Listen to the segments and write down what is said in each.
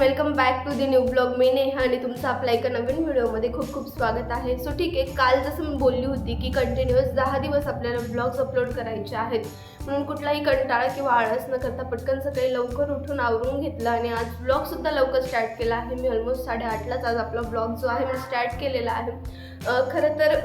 Welcome back to the new blog. मी नेहा आणि तुमचं आपल्या एका नवीन व्हिडिओमध्ये खूप खूप स्वागत आहे. सो ठीक आहे, काल जसं मी बोलली होती की कंटिन्युअस 10 दिवस आपल्याला ब्लॉग्स अपलोड करायचे आहेत, म्हणून कुठलाही कंटाळा किंवा आळस न करता पटकन सकाळी लवकर उठून आवरून घेतलं आणि आज ब्लॉगसुद्धा लवकर स्टार्ट केला आहे. मी ऑलमोस्ट 8:30लाच आज आपला ब्लॉग जो आहे मी स्टार्ट केलेला आहे. खरं तर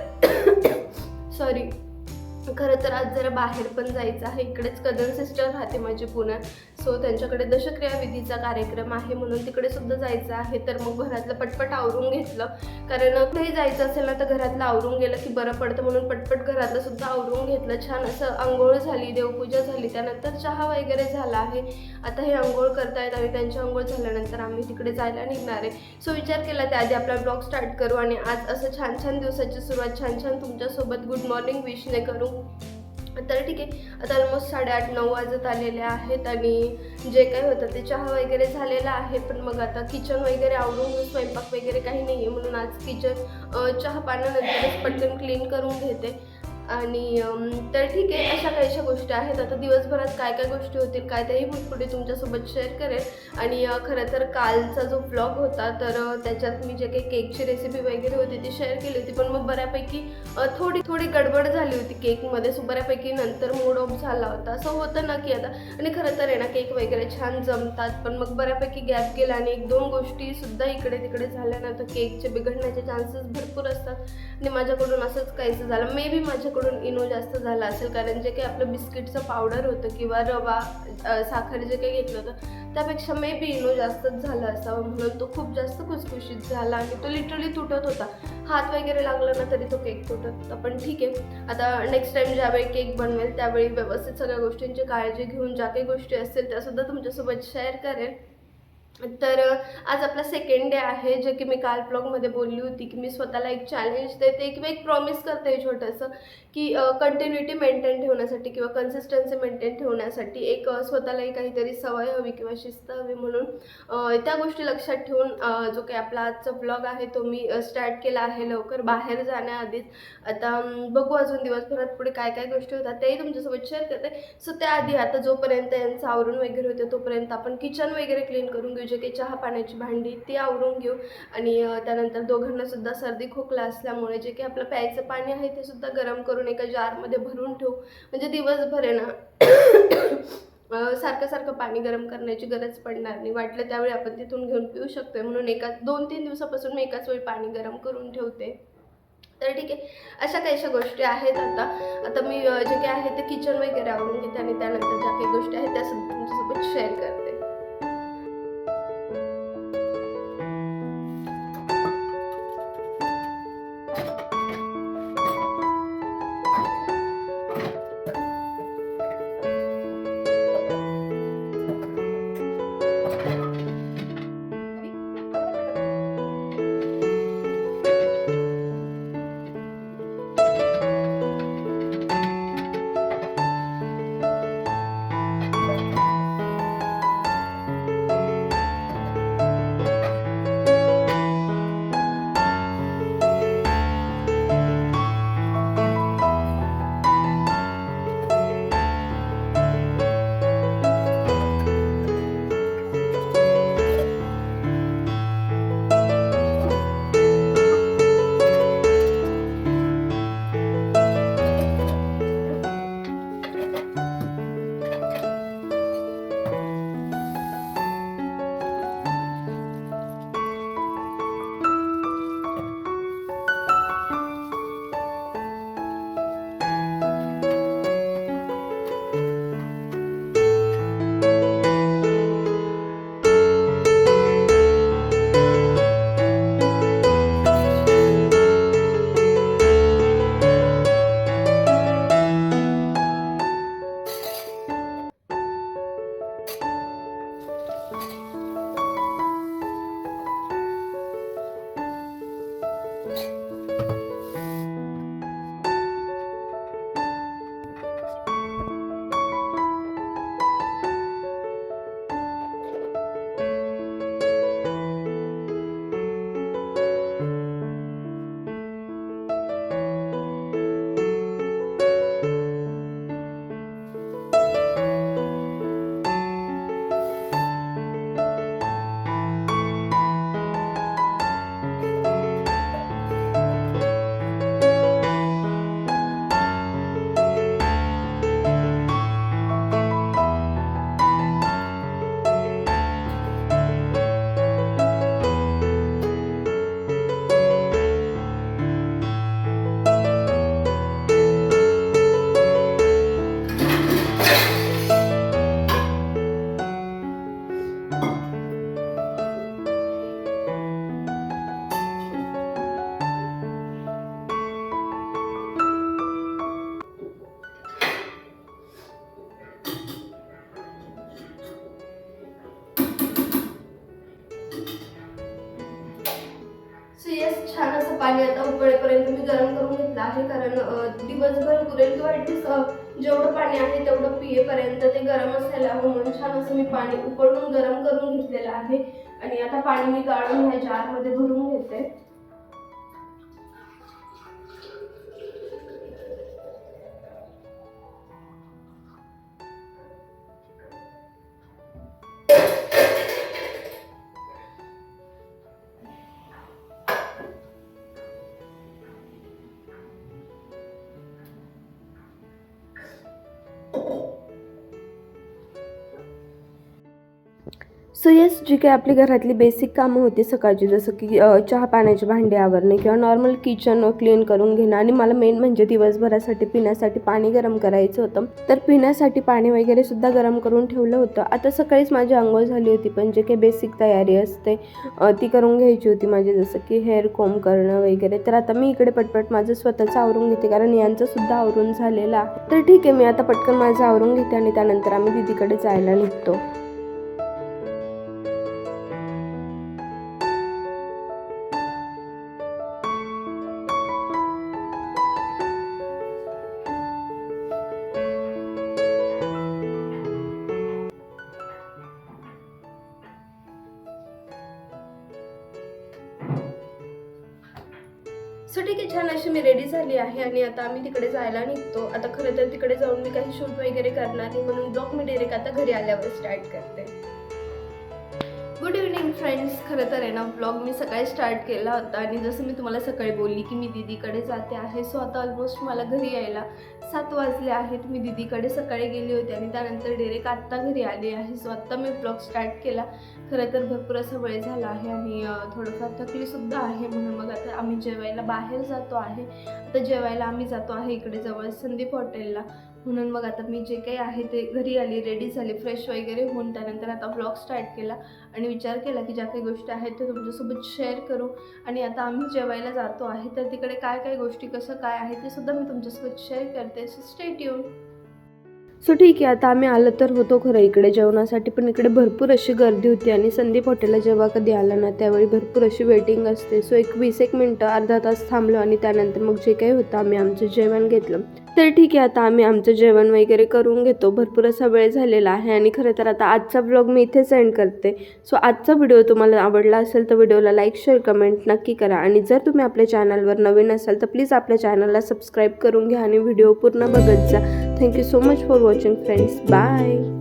खरं तर आज जरा बाहेर पण जायचं आहे. इकडेच कझन सिस्टर राहते माझी पुण्यात, सो त्यांच्याकडे दशक्रिया विधीचा कार्यक्रम आहे म्हणून तिकडे सुद्धा जायचं आहे. तर मग घरातलं पटपट आवरून घेतलं, कारण कुठेही जायचं असेल ना तर घरातलं आवरून गेलं की बरं पडतं, म्हणून पटपट घरातलं सुद्धा आवरून घेतलं. छान असं आंघोळ झाली, देवपूजा झाली, त्यानंतर चहा वगैरे झाला आहे. आता हे आंघोळ करतायत आणि त्यांची आंघोळ झाल्यानंतर आम्ही तिकडे जायला निघणार आहे. सो विचार केला त्याआधी आपला ब्लॉग स्टार्ट करू आणि आज असं छान छान दिवसाची सुरुवात छान तुमच्यासोबत गुड मॉर्निंग विशने करू. तर ठीक आहे, आता ऑलमोस्ट 8:30-9 वाजत आलेले आहेत आणि जे काही होतं ते चहा वगैरे झालेला आहे. पण मग आता किचन वगैरे आवरून घेऊ, स्वयंपाक वगैरे काही नाही आहे म्हणून आज किचन चहा पाण्यानंतरच पटकन क्लीन करून घेते. आणि तर ठीक आहे, अशा काहीशा गोष्टी आहेत. आता दिवसभरात काय काय गोष्टी होतील काय त्याही पुढे तुमच्यासोबत शेअर करेल. आणि खरं तर कालचा जो ब्लॉग होता तर त्याच्यात मी जे काही केकची रेसिपी वगैरे होती ती शेअर केली होती, पण मग बऱ्यापैकी थोडी गडबड झाली होती केकमध्ये. सो बऱ्यापैकी नंतर मूड ऑफ झाला होता. असं होतं ना की आता, आणि खरं तर आहे ना केक वगैरे छान जमतात, पण मग बऱ्यापैकी गॅप गेला आणि 1-2 गोष्टीसुद्धा इकडे तिकडे झाल्या ना तर केकचे बिघडण्याचे चान्सेस भरपूर असतात. आणि माझ्याकडून असंच काहीसं झालं. मे बी माझ्याकडून इनो जास्त झाला असेल, कारण जे काही आपलं बिस्किटचं पावडर होतं किंवा रवा साखर जे काही घेतलं होतं त्यापेक्षा मे बी इनो जास्तच झाला असावा, म्हणून तो खूप जास्त खुसखुशीत झाला आणि तो लिटरली तुटत होता. हात वगैरे लागला ना तरी तो केक तुटत होता. पण ठीक आहे, आता नेक्स्ट टाईम ज्यावेळी केक बनवेल त्यावेळी व्यवस्थित सगळ्या गोष्टींची काळजी घेऊन ज्या काही गोष्टी असतील त्यासुद्धा तुमच्यासोबत शेअर करेल. तर आज आपला सेकंड डे आहे, जे की मी काल ब्लॉगमध्ये बोलली होती की मी स्वतःला एक चॅलेंज देते किंवा एक प्रॉमिस करते छोटंसं, की कंटिन्युटी मेंटेन ठेवण्यासाठी किंवा कन्सिस्टन्सी मेंटेन ठेवण्यासाठी एक स्वतःलाही काहीतरी सवय हवी किंवा शिस्त हवी. म्हणून त्या गोष्टी लक्षात ठेवून जो काही आपला आजचा ब्लॉग आहे तो मी स्टार्ट केला आहे लवकर बाहेर जाण्याआधीच. आता बघू अजून दिवसभरात पुढे काय काय गोष्टी होतात तेही तुमच्यासोबत शेअर करते. सो त्याआधी आता जोपर्यंत यांचं आवरून वगैरे होते तोपर्यंत आपण किचन वगैरे क्लीन करून घेऊ. जे काही चहा पाण्याची भांडी ती आवरून घेऊ आणि त्यानंतर दोघांना सुद्धा सर्दी खोकला असल्यामुळे जे काही आपलं प्यायचं पाणी आहे ते सुद्धा गरम करून एका जारमध्ये भरून ठेवू, म्हणजे दिवसभर आहे ना सारखं पाणी गरम करण्याची गरज पडणार नाही. वाटलं त्यावेळी आपण तिथून घेऊन पिऊ शकतो, म्हणून 2-3 दिवसापासून मी एकाच वेळी पाणी गरम करून ठेवते. तर ठीक आहे, अशा काहीशा गोष्टी आहेत. आता मी जे काही आहे ते किचन वगैरे आवरून घेते आणि त्यानंतर ज्या काही गोष्टी आहेत त्या सुद्धा तुमच्यासोबत शेअर करते. आहे, कारण दिवसभर पुरेल किंवा ॲटलीस्ट जेवढं पाणी आहे तेवढं पियेपर्यंत ते गरम असायला हवं, म्हणून छान असं मी पाणी उकळून गरम करून घेतलेलं आहे. आणि आता पाणी मी गाळून ह्या जारमध्ये भरून घेते. सो येस, जी काही आपली घरातली बेसिक कामं होती सकाळची, जसं की चहा पाण्याची भांडी आवरणे किंवा नॉर्मल किचन क्लीन करून घेणं, आणि मला मेन म्हणजे दिवसभरासाठी पिण्यासाठी पाणी गरम करायचं होतं. तर पिण्यासाठी पाणी वगैरे सुद्धा गरम करून ठेवलं होतं. आता सकाळीच माझी अंघोळ झाली होती, पण जे काही बेसिक तयारी असते ती करून घ्यायची होती माझी, जसं की हेअर कोम करणं वगैरे. तर आता मी इकडे पटपट माझं स्वतःचं आवरून घेते, कारण यांचं सुद्धा आवरून झालेलं आहे. तर ठीक आहे, मी आता पटकन माझं आवरून घेते आणि त्यानंतर आम्ही दीदीकडे जायला निघतो. सो ठीक आहे, छान अशी मी रेडी झाली आहे आणि आता आम्ही तिकडे जायला निघतो. आता खरं तर तिकडे जाऊन मी काही शूट वगैरे करणार नाही, म्हणून ब्लॉग मी डायरेक्ट आता घरी आल्यावर स्टार्ट करते. Good evening friends. खरं तर आहे ना, ब्लॉग मी सकाळी स्टार्ट केला होता आणि जसं मी तुम्हाला सकाळी बोलली की मी दीदीकडे जाते आहे. सो आता ऑलमोस्ट मला घरी यायला 7 वाजले आहेत. मी दीदीकडे सकाळी गेली होती आणि त्यानंतर डायरेक्ट आत्ता घरी आली आहे. सो आत्ता मी ब्लॉग स्टार्ट केला. खरं तर भरपूर असा वेळ झाला आहे आणि थोडंफार थकलीसुद्धा आहे, म्हणून मग आता आम्ही जेवायला बाहेर जातो आहे. आता जेवायला आम्ही जातो आहे इकडे जवळ संदीप हॉटेलला, म्हणून मग आता मी जे काही आहे ते घरी आली, रेडी झाली, फ्रेश वगैरे होऊन त्यानंतर आता व्लॉग स्टार्ट केला आणि विचार केला की ज्या काही गोष्टी आहेत ते तुमच्यासोबत शेअर करू. आणि आता आम्ही जेवायला जातो आहे, तर तिकडे काय काय गोष्टी कसं काय आहे ते सुद्धा मी तुमच्यासोबत शेअर करते. So stay tune. सो ठीक आहे, आता आम्ही आलो तर होतो खरं इकडे जेवणासाठी, पण इकडे भरपूर अशी गर्दी होती आणि संदीप हॉटेलला जेव्हा कधी आलं ना त्यावेळी भरपूर अशी वेटिंग असते. सो एक 20 मिनटं अर्धा तास थांबलो आणि त्यानंतर मग जे काही होतं आम्ही आमचं जेवण घेतलं. तर ठीक आहे, आता आम्ही आमचं जेवण वगैरे करून घेतो. भरपूर असा वेळ झालेला आहे आणि खरं तर आता आजचा व्लॉग मी इथेच एंड करते. सो आजचा व्हिडिओ तुम्हाला आवडला असेल तर व्हिडिओला लाईक शेअर कमेंट नक्की करा, आणि जर तुम्ही आपल्या चॅनलवर नवीन असाल तर प्लीज आपल्या चॅनलला सबस्क्राईब करून घ्या आणि व्हिडिओ पूर्ण बघत जा. Thank you so much for watching friends. Bye.